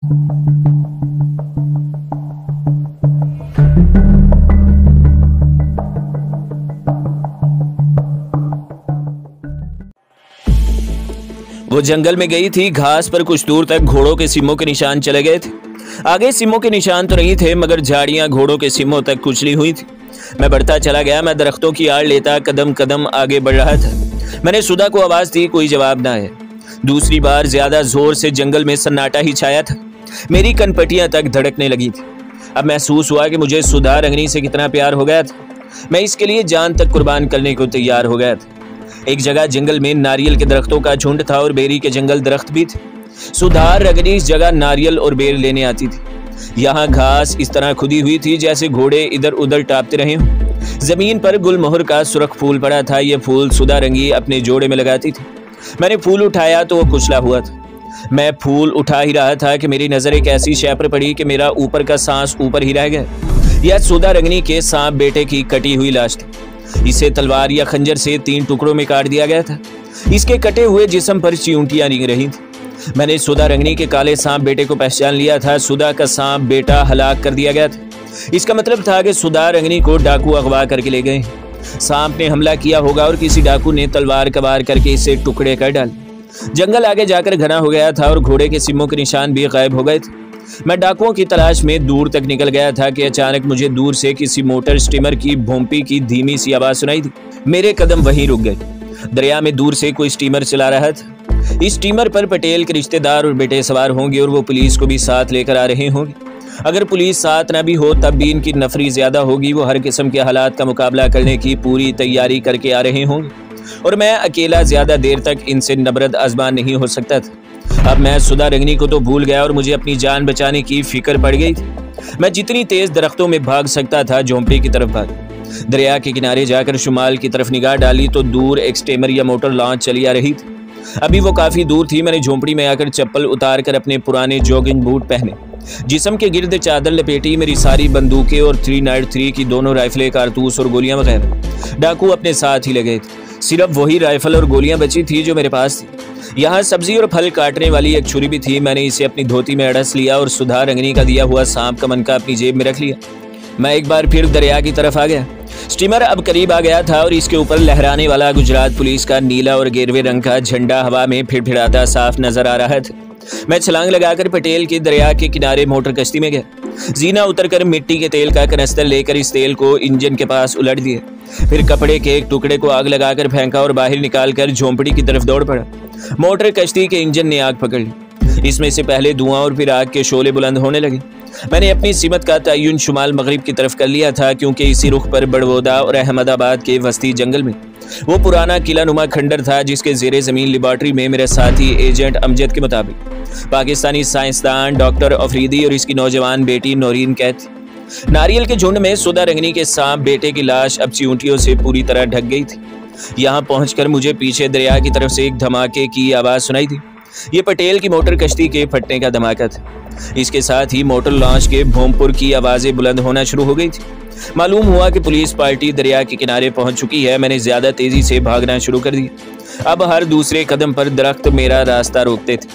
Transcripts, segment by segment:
वो जंगल में गई थी। घास पर कुछ दूर तक घोड़ों के सींगों के निशान चले गए थे। आगे सींगों के निशान तो नहीं थे, मगर झाड़ियां घोड़ों के सींगों तक कुचली हुई थी। मैं बढ़ता चला गया। मैं दरख्तों की आड़ लेता कदम कदम आगे बढ़ रहा था। मैंने सुधा को आवाज दी, कोई जवाब ना आया। दूसरी बार ज्यादा जोर से जंगल में सन्नाटा ही छाया था। मेरी कनपटियां तक धड़कने लगी थी। अब महसूस हुआ कि मुझे सुधा रंगनी से कितना प्यार हो गया था। मैं इसके लिए जान तक कुर्बान करने को तैयार हो गया था। एक जगह जंगल में नारियल के दरख्तों का झुंड था और बेरी के जंगल दरख्त भी थे। सुधा रंगनी इस जगह नारियल और बेर लेने आती थी। यहाँ घास इस तरह खुदी हुई थी जैसे घोड़े इधर उधर टापते रहे हों। जमीन पर गुलमोहर का सुर्ख फूल पड़ा था। यह फूल सुधा रंगी अपने जोड़े में लगाती थी। मैंने फूल उठाया तो वो कुचला हुआ था। मैं फूल उठा ही रहा था कि मेरी नजर एक ऐसी शय पर पड़ी कि मेरा ऊपर का सांस ऊपर ही रह गया। यह सुधा रंगनी के सांप बेटे की कटी हुई लाश थी। इसे तलवार या खंजर से 3 टुकड़ों में काट दिया गया था। इसके कटे हुए जिस्म पर चियूंटियां निकल रही थी। मैंने सुधा रंगनी के काले सांप बेटे को पहचान लिया था। सुधा का सांप बेटा हलाक कर दिया गया था। इसका मतलब था कि सुधा रंगनी को डाकू अगवा करके ले गए। सांप ने हमला किया होगा और किसी डाकू ने तलवार कबार करके इसे टुकड़े कर डाले। जंगल आगे जाकर घना हो गया था और घोड़े के सींगों के निशान भी गायब हो गए थे। मैं डाकुओं की तलाश में दूर तक निकल गया था कि अचानक मुझे दूर से किसी मोटर स्टीमर की भोंपी की धीमी सी आवाज सुनाई दी। मेरे कदम वहीं रुक गए। दरिया में दूर से कोई स्टीमर चला रहा था। इस स्टीमर पर पटेल के रिश्तेदार और बेटे सवार होंगे और वो पुलिस को भी साथ लेकर आ रहे होंगे। अगर पुलिस साथ न भी हो तब भी इनकी नफरी ज्यादा होगी। वो हर किस्म के हालात का मुकाबला करने की पूरी तैयारी करके आ रहे होंगे और मैं अकेला ज्यादा देर तक इनसे नबरद आजमान नहीं हो सकता था। अब मैं सुधा रंगनी को तो भूल गया और मुझे अपनी जान बचाने की फिक्र पड़ गई थी। मैं जितनी तेज दरख्तों में भाग सकता था झोंपड़ी की तरफ भाग। दरिया के किनारे जाकर शुमाल की तरफ निगाह डाली तो दूर एक स्टीमर या मोटर लॉन्च चली आ रही थी। अभी वो काफी दूर थी। मैंने झोंपड़ी में आकर चप्पल उतार कर अपने पुराने जॉगिंग बूट पहने, जिस्म के गिर्द चादर लपेटी, मेरी सारी बंदूकें और 303 की दोनों राइफलें, कारतूस और गोलियां वगैरह। डाकू अपने साथ ही लगे थे। सिर्फ वही राइफल और गोलियां बची थी जो मेरे पास थी। यहाँ सब्जी और फल काटने वाली एक छुरी भी थी। मैंने इसे अपनी धोती में अड़स लिया और सुधा रंगनी का दिया हुआ सांप का मनका अपनी जेब में रख लिया। मैं एक बार फिर दरिया की तरफ आ गया। स्टीमर अब करीब आ गया था और इसके ऊपर लहराने वाला गुजरात पुलिस का नीला और गेरवे रंग का झंडा हवा में फिरफिराता साफ नजर आ रहा था। मैं छलांग लगाकर पटेल के दरिया के किनारे मोटर कश्ती में गया। जीना उतरकर मिट्टी के तेल का कनस्तर लेकर इस तेल को इंजन के पास उलट दिया। फिर कपड़े के एक टुकड़े को आग लगाकर फेंका और बाहर निकालकर झोंपड़ी की तरफ दौड़ पड़ा। मोटर कश्ती के इंजन ने आग पकड़ ली। इसमें से पहले धुआं और फिर आग के शोले बुलंद होने लगे। मैंने अपनी सीमत का तयन शुमाल मगरिब की तरफ कर लिया था, क्योंकि इसी रुख पर बड़वोदा और अहमदाबाद के वस्ती जंगल में वो पुराना किला नुमा खंडर था जिसके जेरे जमीन लेबॉर्ट्री में मेरे साथी एजेंट अमजद के मुताबिक पाकिस्तानी साइंसदान डॉक्टर अफरीदी और इसकी नौजवान बेटी नौरीन कैद थी। नारियल के झुंड में सुधा रंगनी के सांप बेटे की लाश अब चियूंटियों से पूरी तरह ढक गई थी। यहाँ पहुंचकर मुझे पीछे दरिया की तरफ से एक धमाके की आवाज सुनाई दी। ये पटेल की मोटर कश्ती के फटने का धमाका था। इसके साथ ही मोटर लॉन्च के भोंपुर की आवाजें बुलंद होना शुरू हो गई थी। मालूम हुआ कि पुलिस पार्टी दरिया के किनारे पहुंच चुकी है। मैंने ज्यादा तेजी से भागना शुरू कर दिया। अब हर दूसरे कदम पर दरख्त मेरा रास्ता रोकते थे,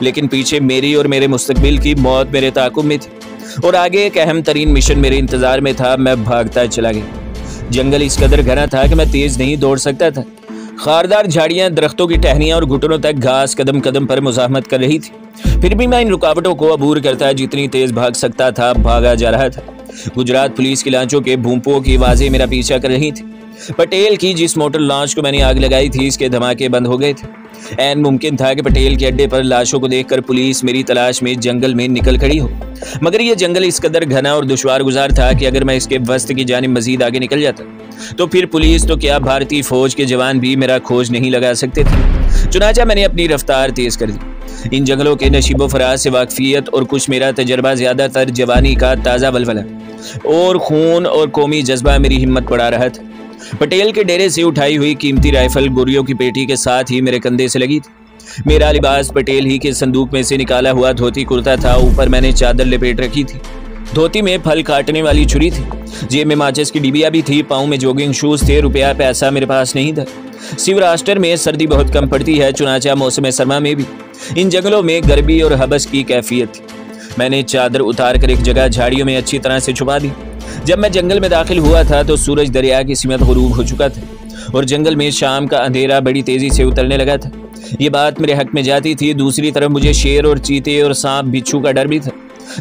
लेकिन पीछे मेरी और मेरे मुस्तकबिल की मौत मेरे ताकुब में थी और आगे एक अहम तरीन मिशन मेरे इंतजार में था। मैं भागता चला गया। जंगल इस कदर घना था कि मैं तेज नहीं दौड़ सकता था। खारदार झाड़ियां, दरख्तों की टहनियां और घुटनों तक घास कदम कदम पर मुजाहमत कर रही थी। फिर भी मैं इन रुकावटों को अबूर करता जितनी तेज भाग सकता था भागा जा रहा था। गुजरात पुलिस की लांचों के भूंपुओं की आवाजें मेरा पीछा कर रही थी। पटेल की जिस मोटर लॉन्च को मैंने आग लगाई थी इसके धमाके बंद हो गए थे। ऐन मुमकिन था कि पटेल के अड्डे पर लाशों को देखकर पुलिस मेरी तलाश में जंगल में निकल खड़ी हो, मगर यह जंगल इस कदर घना और दुश्वार गुजार था कि अगर मैं इसके वस्त की जानिब मजीद आगे निकल जाता तो फिर पुलिस तो क्या भारतीय फौज के जवान भी मेरा खोज नहीं लगा सकते थे। चुनाचा मैंने अपनी रफ्तार तेज कर दी। इन जंगलों के नशीबो फराज से वाकफियत और कुछ मेरा तजर्बा ज्यादातर जवानी का ताज़ा बलबला और खून और कौमी जज्बा मेरी हिम्मत बढ़ा रहा था। पटेल के डेरे से उठाई हुई कीमती राइफल गोरियों की पेटी के साथ ही मेरे कंधे से लगी थी। मेरा लिबास पटेल ही के संदूक में से निकाला हुआ धोती कुर्ता था। ऊपर मैंने चादर लपेट रखी थी। धोती में फल काटने वाली छुरी थी। जेब में माचिस की डिबिया भी थी। पाँव में जॉगिंग शूज थे। रुपया पैसा मेरे पास नहीं था। शिवराष्ट्र में सर्दी बहुत कम पड़ती है, चुनाचा मौसम सरमा में भी इन जंगलों में गर्मी और हबस की कैफियत थी। मैंने चादर उतार कर एक जगह झाड़ियों में अच्छी तरह से छुपा दी। जब मैं जंगल में दाखिल हुआ था तो सूरज दरिया की सीमत गुरूब हो चुका था और जंगल में शाम का अंधेरा बड़ी तेजी से उतरने लगा था। ये बात मेरे हक में जाती थी। दूसरी तरफ मुझे शेर और चीते और सांप बिच्छू का डर भी था।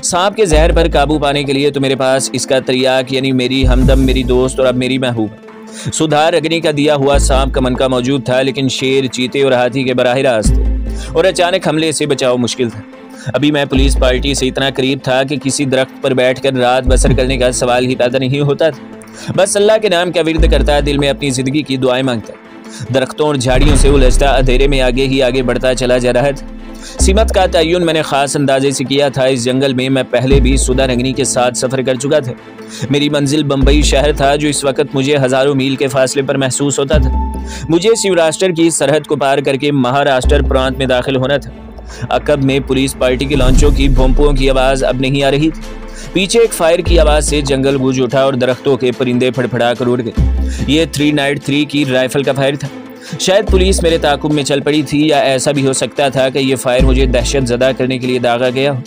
सांप के जहर पर काबू पाने के लिए तो मेरे पास इसका त्रियाक यानी मेरी हमदम, मेरी दोस्त और अब मेरी महबूब सुधार अग्नि का दिया हुआ सांप का मनका मौजूद था, लेकिन शेर, चीते और हाथी के बराह रास्त थे और अचानक हमले से बचाव मुश्किल था। अभी मैं पुलिस पार्टी से इतना करीब था कि किसी दरख्त पर बैठकर रात बसर करने का सवाल ही पैदा नहीं होता था। बस अल्लाह के नाम का विर्द करता, दिल में अपनी जिंदगी की दुआएं मांगता। दरख्तों और झाड़ियों से उलझता अंधेरे में आगे ही आगे बढ़ता चला जा रहा था। सीमत का तयन मैंने खास अंदाजे से किया था। इस जंगल में मैं पहले भी सुधारंगनी के साथ सफर कर चुका था। मेरी मंजिल बम्बई शहर था, जो इस वक्त मुझे हजारों मील के फासले पर महसूस होता था। मुझे सौराष्ट्र की सरहद को पार करके महाराष्ट्र प्रांत में दाखिल होना था। अकब में पुलिस पार्टी की लॉन्चों की भोंपुओं की आवाज अब नहीं आ रही थी। पीछे एक फायर की आवाज से जंगल गूंज उठा और दरख्तों के परिंदे फड़फड़ा कर उड़ गए। ये 393 की राइफल का फायर था। शायद पुलिस मेरे ताकुब में चल पड़ी थी, या ऐसा भी हो सकता था कि ये फायर मुझे दहशत ज़दा करने के लिए दागा गया हो।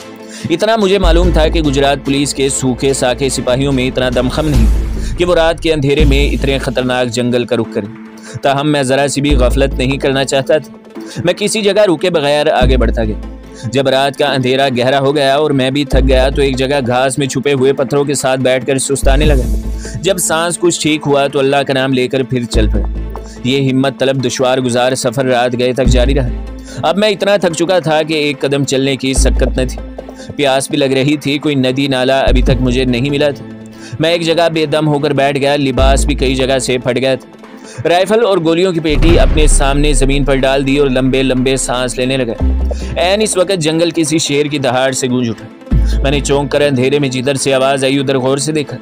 इतना मुझे मालूम था कि गुजरात पुलिस के सूखे साखे सिपाहियों में इतना दमखम नहीं कि वो रात के अंधेरे में इतने खतरनाक जंगल का रुख करें। ताहम मैं ज़रा सी भी गफलत नहीं करना चाहता था। मैं किसी जगह रुके बगैर आगे बढ़ता गया। जब रात का अंधेरा गहरा हो गया और मैं भी थक गया तो एक जगह घास में छुपे हुए पत्थरों के साथ बैठकर सुस्ताने लगा। जब सांस कुछ ठीक हुआ तो अल्लाह का नाम लेकर फिर चल पड़ा। ये हिम्मत तलब दुश्वार गुजार सफर रात गए तक जारी रहा। अब मैं इतना थक चुका था कि एक कदम चलने की सक्कत न थी। प्यास भी लग रही थी। कोई नदी नाला अभी तक मुझे नहीं मिला था। मैं एक जगह बेदम होकर बैठ गया। लिबास भी कई जगह से फट गया था। राइफल और गोलियों की पेटी अपने सामने जमीन पर डाल दी और लंबे लंबे सांस लेने लगा। ऐन इस वक्त जंगल किसी शेर की दहाड़ से गूंज उठा। मैंने चौंक कर अंधेरे में जिधर से आवाज आई उधर गौर से देखा।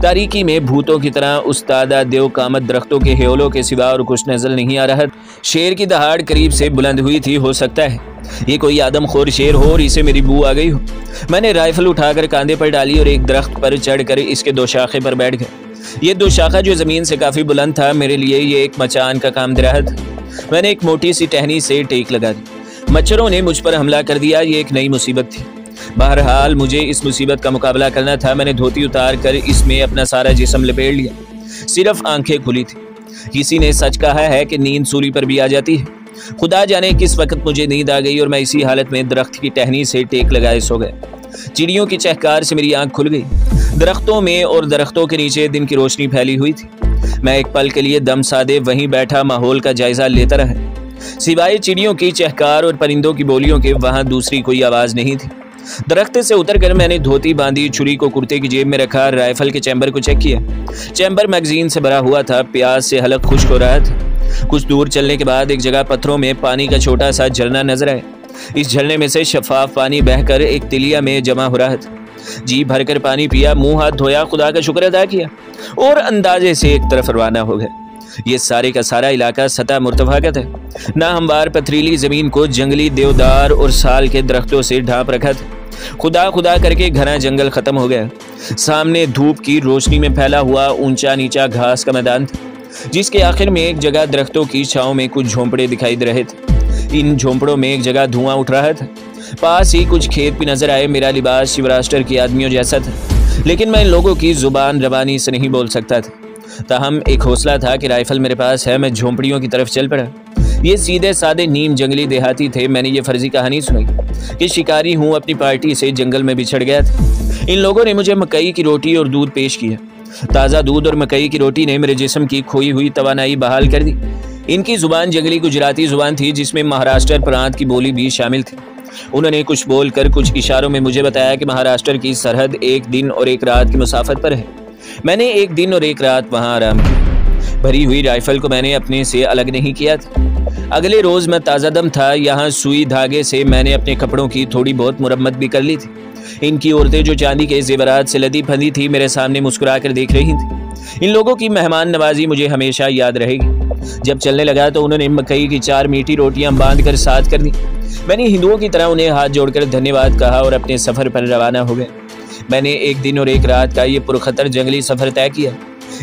तारीकी में भूतों की तरह उस्तादा देव कामत दरख्तों के हेलों के सिवा और कुछ नजर नहीं आ रहा। शेर की दहाड़ करीब से बुलंद हुई थी। हो सकता है ये कोई आदमखोर शेर हो और इसे मेरी बू आ गई हो। मैंने राइफल उठाकर कांधे पर डाली और एक दरख्त पर चढ़कर इसके दो शाखे पर बैठ गए। ये दो शाखा जो जमीन से काफी बुलंद था, मेरे लिए ये एक मचान का काम दे रहा था। मैंने एक मोटी सी टहनी से टेक लगा दी। मच्छरों ने मुझ पर हमला कर दिया। ये एक नई मुसीबत थी। बहरहाल मुझे इस मुसीबत का मुकाबला करना था। मैंने धोती उतार कर इसमें अपना सारा जिस्म लपेट लिया। सिर्फ आंखें खुली थी। किसी ने सच कहा है कि नींद सूली पर भी आ जाती है। खुदा जाने किस वक्त मुझे नींद आ गई और मैं इसी हालत में दरख्त की टहनी से टेक लगाए सो गया। चिड़ियों की चहकार से मेरी आंख खुल गई। दरख्तों में और दरख्तों के नीचे दिन की रोशनी फैली हुई थी। मैं एक पल के लिए दम साधे वहीं बैठा माहौल का जायजा लेता रहा। सिवाय चिड़ियों की चहकार और परिंदों की बोलियों के वहां दूसरी कोई आवाज नहीं थी। दरख्त से उतरकर मैंने धोती बांधी, छुरी को कुर्ते की जेब में रखा, राइफल के चैम्बर को चेक किया। चैम्बर मैगजीन से भरा हुआ था। प्यास से हलक खुश्क हो रहा था। कुछ दूर चलने के बाद एक जगह पत्थरों में पानी का छोटा सा झरना नजर आया। इस झरने में से शफाफ पानी बहकर एक तिलिया में जमा हो रहा था। जी भरकर पानी पिया, मुंह हाथ धोया, खुदा का शुक्र अदा किया और अंदाजे से एक तरफ रवाना हो गए। ये सारे का सारा इलाका सतह मुर्तफा का था। ना हमवार पथरीली जमीन को जंगली देवदार और साल के दरख्तों से ढांप रखा था। खुदा खुदा करके घना जंगल खत्म हो गया। सामने धूप की रोशनी में फैला हुआ ऊंचा नीचा घास का मैदान था, जिसके आखिर में एक जगह दरख्तों की छांव में कुछ झोंपड़े दिखाई दे रहे थे। इन झोंपड़ों में एक जगह धुआं उठ रहा था। पास ही कुछ खेत भी नजर आए। मेरा लिबास सौराष्ट्र के आदमियों जैसा था, लेकिन मैं इन लोगों की जुबान रवानी से नहीं बोल सकता था। ताहम एक हौसला था कि राइफल मेरे पास है। मैं झोंपड़ियों की तरफ चल पड़ा। ये सीधे सादे नीम जंगली देहाती थे। मैंने ये फर्जी कहानी सुनी कि शिकारी हूँ, अपनी पार्टी से जंगल में बिछड़ गया था। इन लोगों ने मुझे मकई की रोटी और दूध पेश किया। ताज़ा दूध और मकई की रोटी ने मेरे जिस्म की खोई हुई तवानाई बहाल कर दी। इनकी जुबान जंगली गुजराती जुबान थी, जिसमें महाराष्ट्र प्रांत की बोली भी शामिल थी। उन्होंने कुछ बोलकर कुछ इशारों में मुझे बताया कि महाराष्ट्र की सरहद एक दिन और एक रात की मुसाफत पर है। मैंने एक दिन और एक रात वहां आराम किया। भरी हुई राइफल को मैंने अपने से अलग नहीं किया था। अगले रोज मैं ताज़ा दम था। यहाँ सुई धागे से मैंने अपने कपड़ों की थोड़ी बहुत मुरम्मत भी कर ली थी। इनकी औरतें जो चांदी के जेवरात से लदी फंदी थी, मेरे सामने मुस्कुरा कर देख रही थी। इन लोगों की मेहमान नवाजी मुझे हमेशा याद रहेगी। जब चलने लगा तो उन्होंने मकई की 4 मीठी रोटियां बांध कर साथ कर दी। मैंने हिंदुओं की तरह उन्हें हाथ जोड़कर धन्यवाद कहा और अपने सफर पर रवाना हो गए। मैंने एक दिन और एक रात का ये पुरखतर जंगली सफर तय किया।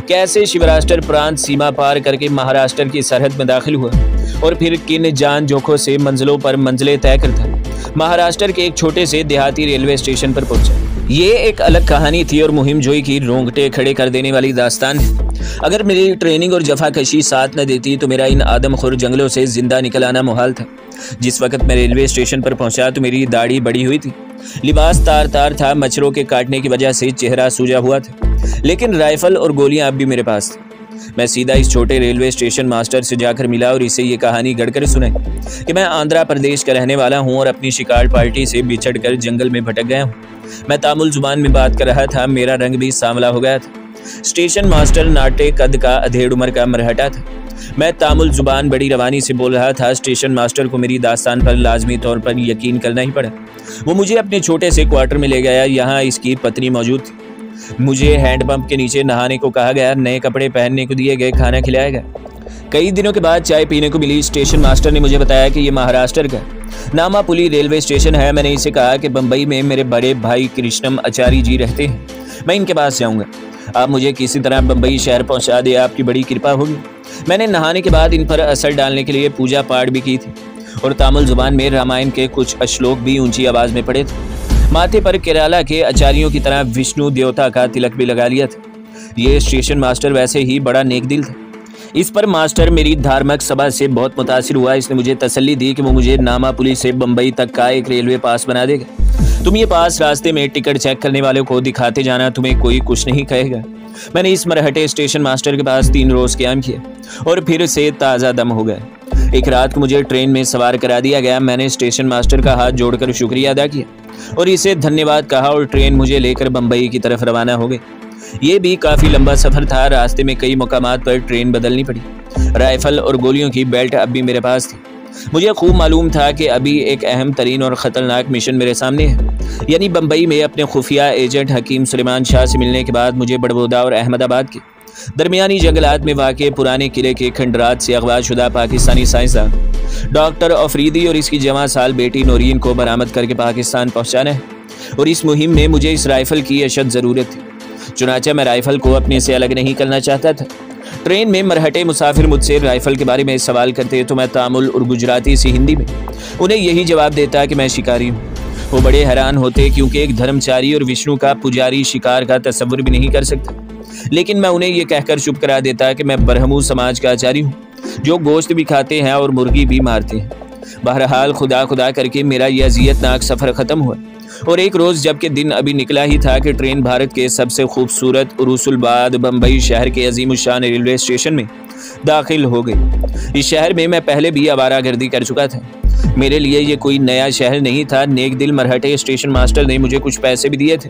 कैसे सौराष्ट्र प्रांत सीमा पार करके महाराष्ट्र की सरहद में दाखिल हुआ और फिर किन जान जोखों से मंजिलों पर मंजिलें तय करता। महाराष्ट्र के एक छोटे से देहाती रेलवे स्टेशन पर पहुंचा। ये एक अलग कहानी थी और मुहिम जोई की रोंगटे खड़े कर देने वाली दास्तान है। अगर मेरी ट्रेनिंग और जफाकशी साथ न देती तो मेरा इन आदमखोर जंगलों से जिंदा निकल आना मुहाल था। जिस वक्त मैं रेलवे स्टेशन पर पहुंचा तो मेरी दाढ़ी बड़ी हुई थी, लिबास तार तार था, मच्छरों के काटने की वजह से चेहरा सूजा हुआ था, लेकिन राइफल और गोलियां अब भी मेरे पास थी। मैं सीधा इस छोटे रेलवे स्टेशन मास्टर से जाकर मिला और इसे ये कहानी गढ़कर सुनाई कि मैं आंध्र प्रदेश का रहने वाला हूँ और अपनी शिकार पार्टी से बिछड़कर जंगल में भटक गया हूँ। मैं तामुल जुबान में बात कर रहा था, मेरा रंग भी सांवला हो गया था। स्टेशन मास्टर नाटे कद का, अधेड़ उम्र का मरहटा था। मैं तामुल जुबान बड़ी रवानी से बोल रहा था। स्टेशन मास्टर को मेरी दास्तान पर लाजमी तौर पर यकीन करना ही पड़ा। वो मुझे अपने छोटे से क्वार्टर में ले गया। यहाँ इसकी पत्नी मौजूद थी। मुझे हैंडपंप के नीचे नहाने को कहा गया, नए कपड़े पहनने को दिए गए, खाना खिलाया गया। कई दिनों के बाद चाय पीने को मिली। स्टेशन मास्टर ने मुझे बताया कि ये महाराष्ट्र का नामापुली रेलवे स्टेशन है। मैंने इसे कहा कि बम्बई में मेरे बड़े भाई कृष्णम आचार्य जी रहते हैं, मैं इनके पास जाऊंगा। आप मुझे किसी तरह बम्बई शहर पहुंचा दे, आपकी बड़ी कृपा होगी। मैंने नहाने के बाद इन पर असर डालने के लिए पूजा पाठ भी की थी और तामिल जुबान में रामायण के कुछ श्लोक भी ऊंची आवाज में पढ़े थे। माथे पर केरला के आचार्यों की तरह विष्णु देवता का तिलक भी लगा लिया था। ये स्टेशन मास्टर वैसे ही बड़ा नेक दिल था। इस पर मास्टर मेरी धार्मिक सभा से बहुत मुतासिर हुआ। इसने मुझे तसल्ली दी कि वो मुझे नामापुली से बम्बई तक का एक रेलवे पास बना देगा। तुम ये पास रास्ते में टिकट चेक करने वालों को दिखाते जाना, तुम्हें कोई कुछ नहीं कहेगा। मैंने इस मरहटे स्टेशन मास्टर के पास 3 रोज क्याम किया और फिर से ताज़ा दम हो गया। एक रात को मुझे ट्रेन में सवार करा दिया गया। मैंने स्टेशन मास्टर का हाथ जोड़कर शुक्रिया अदा किया और इसे धन्यवाद कहा और ट्रेन मुझे लेकर बम्बई की तरफ रवाना हो गई। ये भी काफ़ी लंबा सफ़र था। रास्ते में कई मुकामात पर ट्रेन बदलनी पड़ी। राइफल और गोलियों की बेल्ट अब भी मेरे पास थी। मुझे खूब मालूम था कि अभी एक अहम तरीन और ख़तरनाक मिशन मेरे सामने है, यानी बम्बई में अपने खुफिया एजेंट हकीम सुलेमान शाह से मिलने के बाद मुझे बड़बोदा और अहमदाबाद के दरमियानी जंगलात में वाक़े पुराने किले के खंडरात से अगवाशुदा पाकिस्तानी साइंसदान डॉक्टर अफरीदी और इसकी जवां साल बेटी नौरीन को बरामद करके पाकिस्तान पहुँचाना है। और इस मुहिम में मुझे इस राइफ़ल की अशद ज़रूरत थी। चुनांचे मैं राइफ़ल को अपने से अलग नहीं करना चाहता था। ट्रेन में मरहटे मुसाफिर मुझसे राइफ़ल के बारे में सवाल करते तो मैं तामुल और गुजराती से हिंदी में उन्हें यही जवाब देता कि मैं शिकारी हूँ। वो बड़े हैरान होते क्योंकि एक धर्मचारी और विष्णु का पुजारी शिकार का तस्वुर भी नहीं कर सकता। लेकिन मैं उन्हें ये कहकर चुप करा देता कि मैं ब्रह्मू समाज का आचार्य हूँ, जो गोश्त भी खाते हैं और मुर्गी भी मारते हैं। बहरहाल खुदा खुदा करके मेरा यह अज़ियतनाक सफ़र ख़त्म हुआ और एक रोज़ जबकि दिन अभी निकला ही था कि ट्रेन भारत के सबसे खूबसूरत उरूसुलबाद बम्बई शहर के अजीमुशान रेलवे स्टेशन में दाखिल हो गई। इस शहर में मैं पहले भी आवारागर्दी कर चुका था। मेरे लिए ये कोई नया शहर नहीं था। नेक दिल मरहटे स्टेशन मास्टर ने मुझे कुछ पैसे भी दिए थे,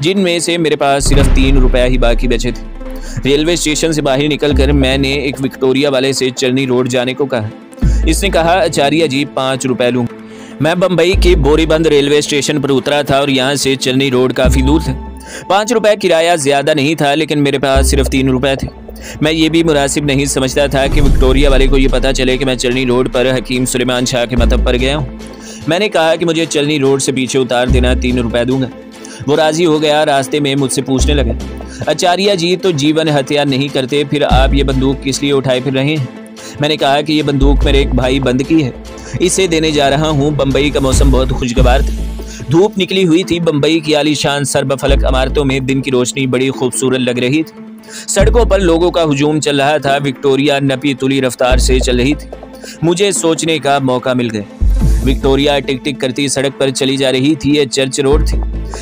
जिनमें से मेरे पास सिर्फ 3 रुपये ही बाकी बचे थे। रेलवे स्टेशन से बाहर निकलकर मैंने एक विक्टोरिया वाले से चलनी रोड जाने को कहा। इसने कहा, आचार्य जी 5 रुपये लूँगा। मैं बम्बई के बोरीबंद रेलवे स्टेशन पर उतरा था और यहाँ से चलनी रोड काफ़ी दूर था। 5 रुपये किराया ज़्यादा नहीं था, लेकिन मेरे पास सिर्फ 3 रुपये थे। मैं ये भी मुनासिब नहीं समझता था कि विक्टोरिया वाले को ये पता चले कि मैं चलनी रोड पर हकीम सुलेमान शाह के मतब पर गया हूँ। मैंने कहा कि मुझे चलनी रोड से पीछे उतार देना, 3 रुपये दूंगा। वो राज़ी हो गया। रास्ते में मुझसे पूछने लगा, आचार्य जी तो जीवन हत्या नहीं करते, फिर आप ये बंदूक किस लिए उठाए फिर रहे हैं? मैंने कहा कि ये बंदूक मेरे एक भाई बंद की है, इसे देने जा रहा हूँ। बम्बई का मौसम बहुत खुशगवार था। धूप निकली हुई थी। बम्बई की आलीशान सर्बफलक इमारतों में दिन की रोशनी बड़ी खूबसूरत लग रही थी। सड़कों पर लोगों का हुजूम चल रहा था। विक्टोरिया नपी तुली रफ्तार से चल रही थी। मुझे सोचने का मौका मिल गया। विक्टोरिया टिक टिक करती सड़क पर चली जा रही थी। यह चर्च रोड थी।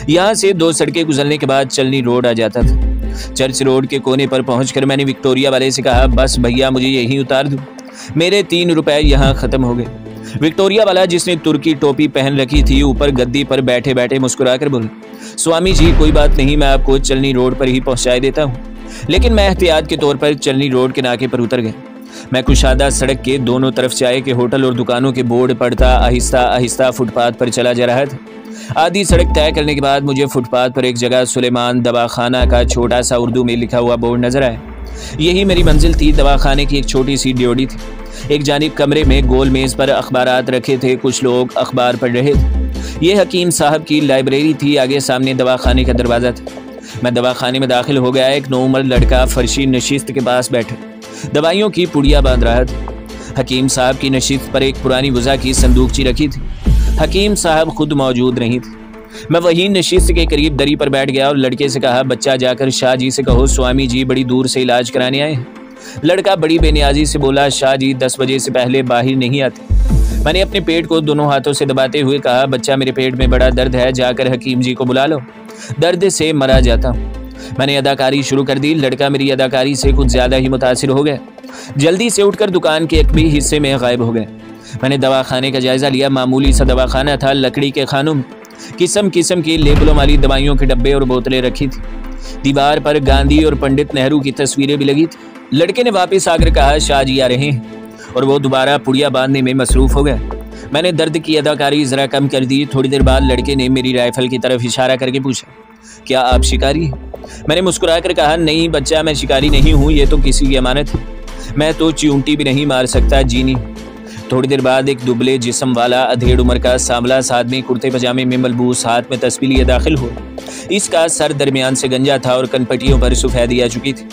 यहाँ से 2 सड़कें गुजरने के बाद चलनी रोड आ जाता था। चर्च रोड के कोने पर पहुंचकर मैंने विक्टोरिया वाले से कहा, बस भैया मुझे यहीं उतार दो, मेरे 3 रुपये यहाँ ख़त्म हो गए। विक्टोरिया वाला, जिसने तुर्की टोपी पहन रखी थी, ऊपर गद्दी पर बैठे बैठे मुस्कुरा कर बोला, स्वामी जी कोई बात नहीं, मैं आपको चलनी रोड पर ही पहुँचा देता हूँ। लेकिन मैं एहतियात के तौर पर चलनी रोड के नाके पर उतर गया। मैं कुशादा सड़क के दोनों तरफ चाय के होटल और दुकानों के बोर्ड पढ़ता आहिस्ता आहिस्ता फुटपाथ पर चला जा रहा था। आधी सड़क तय करने के बाद मुझे फुटपाथ पर एक जगह सुलेमान दवाखाना का छोटा सा उर्दू में लिखा हुआ बोर्ड नजर आया। यही मेरी मंजिल थी। दवाखाने की एक छोटी सी ड्योढ़ी थी। एक जानिब कमरे में गोल मेज़ पर अखबारात रखे थे। कुछ लोग अखबार पढ़ रहे थे। ये हकीम साहब की लाइब्रेरी थी। आगे सामने दवाखाने का दरवाज़ा था। मैं दवाखाने में दाखिल हो गया। एक नौउम्र लड़का फर्शी नशिस्त के पास बैठा दवाइयों की पुड़िया बांध रहा था। हकीम साहब की नशिस्त पर एक पुरानी वज़ा की संदूकची रखी थी। हकीम साहब खुद मौजूद नहीं थे। मैं वही नशिस्त के करीब दरी पर बैठ गया और लड़के से कहा, बच्चा जाकर शाह जी से कहो स्वामी जी बड़ी दूर से इलाज कराने आए हैं। लड़का बड़ी बेनियाजी से बोला, शाह जी 10 बजे से पहले बाहर नहीं आते। मैंने अपने पेट को दोनों हाथों से दबाते हुए कहा, बच्चा मेरे पेट में बड़ा दर्द है, जाकर हकीम जी को बुला लो, दर्द से मरा जाता हूँ। मैंने अदाकारी शुरू कर दी। लड़का मेरी अदाकारी से कुछ ज्यादा ही मुतासिर हो गया। जल्दी से उठकर दुकान के एक भी हिस्से में गायब हो गए। मैंने दवाखाने का जायजा लिया। मामूली सा दवाखाना था। लकड़ी के खानों में किस्म किस्म की लेबलों वाली दवाइयों के डब्बे और बोतलें रखी थी। दीवार पर गांधी और पंडित नेहरू की तस्वीरें भी लगी थी। लड़के ने वापस आकर कहा, शाह जी आ रहे हैं, और वो दोबारा पुड़िया बांधने में मसरूफ हो गया। मैंने दर्द की अदाकारी जरा कम कर दी। थोड़ी देर बाद लड़के ने मेरी राइफल की तरफ इशारा करके पूछा, क्या आप शिकारी हैं? मैंने मुस्कुराकर कहा, नहीं बच्चा, मैं शिकारी नहीं हूँ, ये तो किसी की अमानत है। मैं तो चिऊंटी भी नहीं मार सकता, जीनी। थोड़ी देर बाद एक दुबले जिस्म वाला अधेड़ उम्र का सांवला सा आदमी कुर्ते पजामे में मलबूस हाथ में तस्बीह लिए दाखिल हुआ। इसका सर दरमियान से गंजा था और कनपटियों पर सफेदी आ चुकी थी।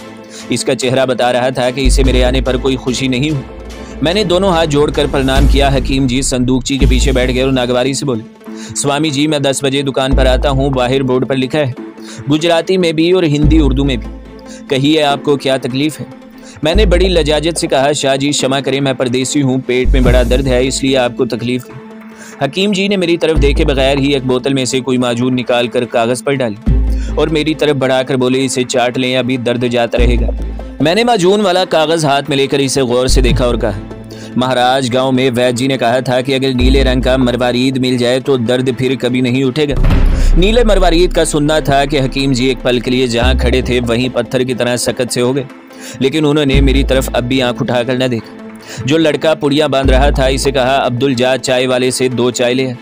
इसका चेहरा बता रहा था कि इसे मेरे आने पर कोई खुशी नहीं हुई। मैंने दोनों हाथ जोड़कर प्रणाम किया। हकीम जी संदूकची के पीछे बैठ गए और नागवारी से बोले, स्वामी जी मैं 10 बजे दुकान पर आता हूँ। बाहर बोर्ड पर लिखा है, गुजराती में भी और हिंदी उर्दू में भी। कहिए आपको क्या तकलीफ है? मैंने बड़ी लजाजत से कहा, शाह जी क्षमा करें, मैं परदेसी हूँ, पेट में बड़ा दर्द है, इसलिए आपको तकलीफ है। हकीम जी ने मेरी तरफ देखे बगैर ही एक बोतल में से कोई माजून निकाल कर कागज पर डाली और मेरी तरफ बढ़ाकर बोले, इसे चाट लें, अभी दर्द जाता रहेगा। मैंने माजून वाला कागज हाथ में लेकर इसे गौर से देखा और कहा, महाराज गांव में वैद्य जी ने कहा था कि अगर नीले रंग का मरवारीद मिल जाए तो दर्द फिर कभी नहीं उठेगा। नीले मरवारीद का सुनना था कि हकीम जी एक पल के लिए जहां खड़े थे वहीं पत्थर की तरह सख्त से हो गए, लेकिन उन्होंने मेरी तरफ अब भी आंख उठाकर न देखा। जो लड़का पुड़िया बांध रहा था, इसे कहा, अब्दुल जा चाय वाले से 2 चाय ले।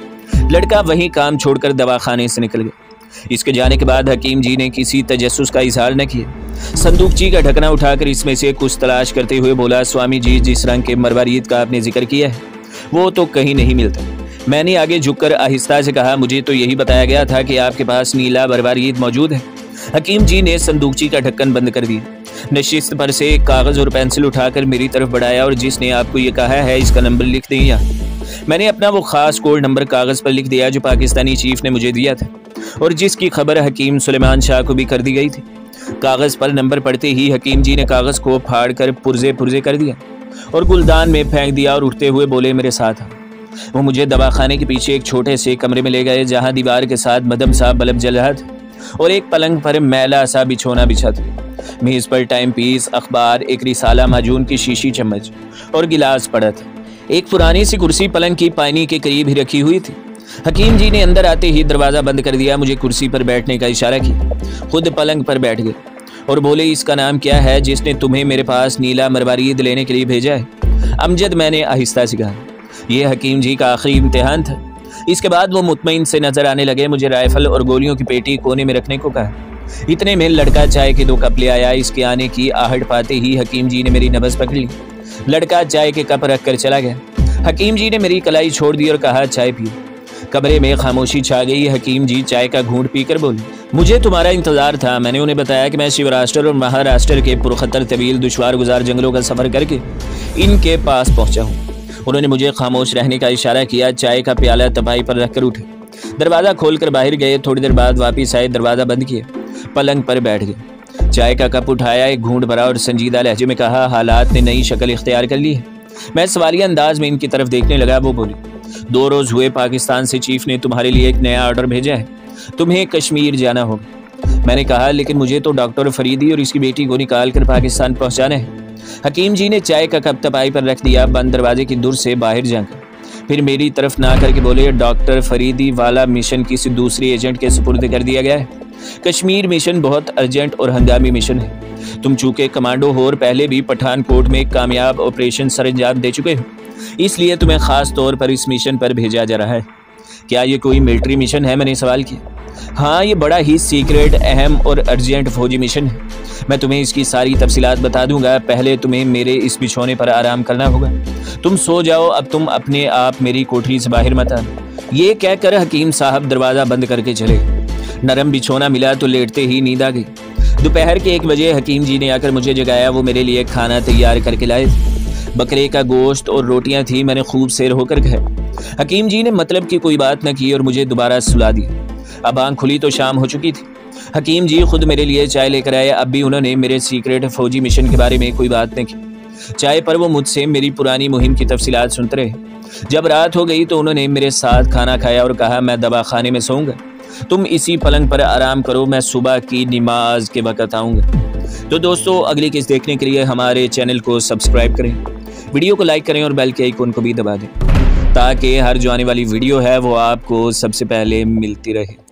लड़का वहीं काम छोड़कर दवाखाने से निकल गया। इसके जाने के बाद हकीम जी ने किसी तजस्सुस का इजहार न किया। संदूकची का ढकना उठाकर इसमें से कुछ तलाश करते हुए बोला, स्वामी जी जिस रंग के मरवारीद का आपने जिक्र किया है वो तो कहीं नहीं मिलता। मैंने आगे झुककर आहिस्ता से कहा, मुझे तो यही बताया गया था कि आपके पास नीला मरवारीद मौजूद है। हकीम जी ने संदूकची का ढक्कन बंद कर दिया। नशिस्त पर से एक कागज और पेंसिल उठाकर मेरी तरफ बढ़ाया और जिसने आपको ये कहा है इसका नंबर लिख दें यहाँ। मैंने अपना वो खास कोड नंबर कागज पर लिख दिया जो पाकिस्तानी चीफ ने मुझे दिया था और जिसकी खबर हकीम सुलेमान शाह को भी कर दी गई थी। कागज पर नंबर पढ़ते ही हकीम जी ने कागज को फाड़ कर पुर्जे पुर्जे कर दिया और गुलदान में फेंक दिया और उठते हुए बोले, मेरे साथ आ। वो मुझे दवाखाने के पीछे एक छोटे से कमरे में ले गए जहाँ दीवार के साथ मदम सा बल्ब जल रहा था और एक पलंग पर मैला सा बिछोना बिछा था। मेज पर टाइम पीस, अखबार, एक रिसाला, माजून की शीशी चम्मच और गिलास पड़ा था। एक पुरानी सी कुर्सी पलंग की पानी के करीब ही रखी हुई थी। हकीम जी ने अंदर आते ही दरवाज़ा बंद कर दिया, मुझे कुर्सी पर बैठने का इशारा किया, खुद पलंग पर बैठ गए और बोले, इसका नाम क्या है जिसने तुम्हें मेरे पास नीला मरवारीद लेने के लिए भेजा है? अमजद, मैंने आहिस्ता से कहा। यह हकीम जी का आखिरी इम्तिहान था। इसके बाद वो मुतमईन से नजर आने लगे। मुझे राइफल और गोलियों की पेटी कोने में रखने को कहा। इतने में लड़का चाय के 2 कप ले आया। इसके आने की आहट पाते ही हकीम जी ने मेरी नब्ज़ पकड़ ली। लड़का चाय के कप रख कर चला गया। हकीम जी ने मेरी कलाई छोड़ दी और कहा, चाय पियो। कमरे में खामोशी छा गई। हकीम जी चाय का घूंट पीकर बोले, मुझे तुम्हारा इंतजार था। मैंने उन्हें बताया कि मैं शिवराष्ट्र और महाराष्ट्र के पुरखतर तवील दुश्वार गुजार जंगलों का सफर करके इनके पास पहुंचा हूँ। उन्होंने मुझे खामोश रहने का इशारा किया। चाय का प्याला तपाई पर रखकर उठे, दरवाज़ा खोलकर बाहर गए। थोड़ी देर बाद वापिस आए, दरवाज़ा बंद किया, पलंग पर बैठ गए। चाय का कप उठाया, एक घूंट भरा और संजीदा लहजे में कहा, हालात ने नई शक्ल इख्तियार कर ली है। मैं सवालिया अंदाज में इनकी तरफ देखने लगा। वो बोली, 2 रोज हुए पाकिस्तान से चीफ ने तुम्हारे लिए एक नया ऑर्डर भेजा है, तुम्हें कश्मीर जाना होगा। मैंने कहा, लेकिन मुझे तो डॉक्टर फरीदी और इसकी बेटी को निकाल कर पाकिस्तान पहुंचाना है। हकीम जी ने चाय का कप तपाई पर रख दिया, बंद दरवाजे की दूर से बाहर जाकर फिर मेरी तरफ ना करके बोले, डॉक्टर फरीदी वाला मिशन किसी दूसरे एजेंट के सुपुर्द कर दिया गया है। कश्मीर मिशन बहुत अर्जेंट और हंगामी मिशन है। तुम चूंकि कमांडो हो और पहले भी पठानकोट में कामयाब ऑपरेशन सर अंजाम दे चुके हो, इसलिए तुम्हें खास तौर पर इस मिशन पर भेजा जा रहा है। क्या ये कोई मिलिट्री मिशन है? मैंने सवाल किया। हाँ, ये बड़ा ही सीक्रेट, अहम और अर्जेंट फौजी मिशन है। मैं तुम्हें इसकी सारी तफसीलात बता दूंगा। पहले तुम्हें मेरे इस बिछौने पर आराम करना होगा। तुम सो जाओ, अब तुम अपने आप मेरी कोठरी से बाहर मत आना। ये कहकर हकीम साहब दरवाज़ा बंद करके चले। नरम बिछौना मिला तो लेटते ही नींद आ गई। दोपहर के 1 बजे हकीम जी ने आकर मुझे जगाया। वो मेरे लिए खाना तैयार करके लाए थे। बकरे का गोश्त और रोटियां थी। मैंने खूब सैर होकर खाया। हकीम जी ने मतलब की कोई बात न की और मुझे दोबारा सुला दिया। अब आँख खुली तो शाम हो चुकी थी। हकीम जी खुद मेरे लिए चाय लेकर आए। अब भी उन्होंने मेरे सीक्रेट फौजी मिशन के बारे में कोई बात न की। चाय पर वो मुझसे मेरी पुरानी मुहिम की तफसीलात सुनते रहे। जब रात हो गई तो उन्होंने मेरे साथ खाना खाया और कहा, मैं दवा खाने में सोऊंगा, तुम इसी पलंग पर आराम करो, मैं सुबह की नमाज के वक्त आऊँगा। तो दोस्तों, अगली किस्त देखने के लिए हमारे चैनल को सब्सक्राइब करें, वीडियो को लाइक करें और बेल के आइकन को भी दबा दें ताकि हर जो आने वाली वीडियो है वो आपको सबसे पहले मिलती रहे।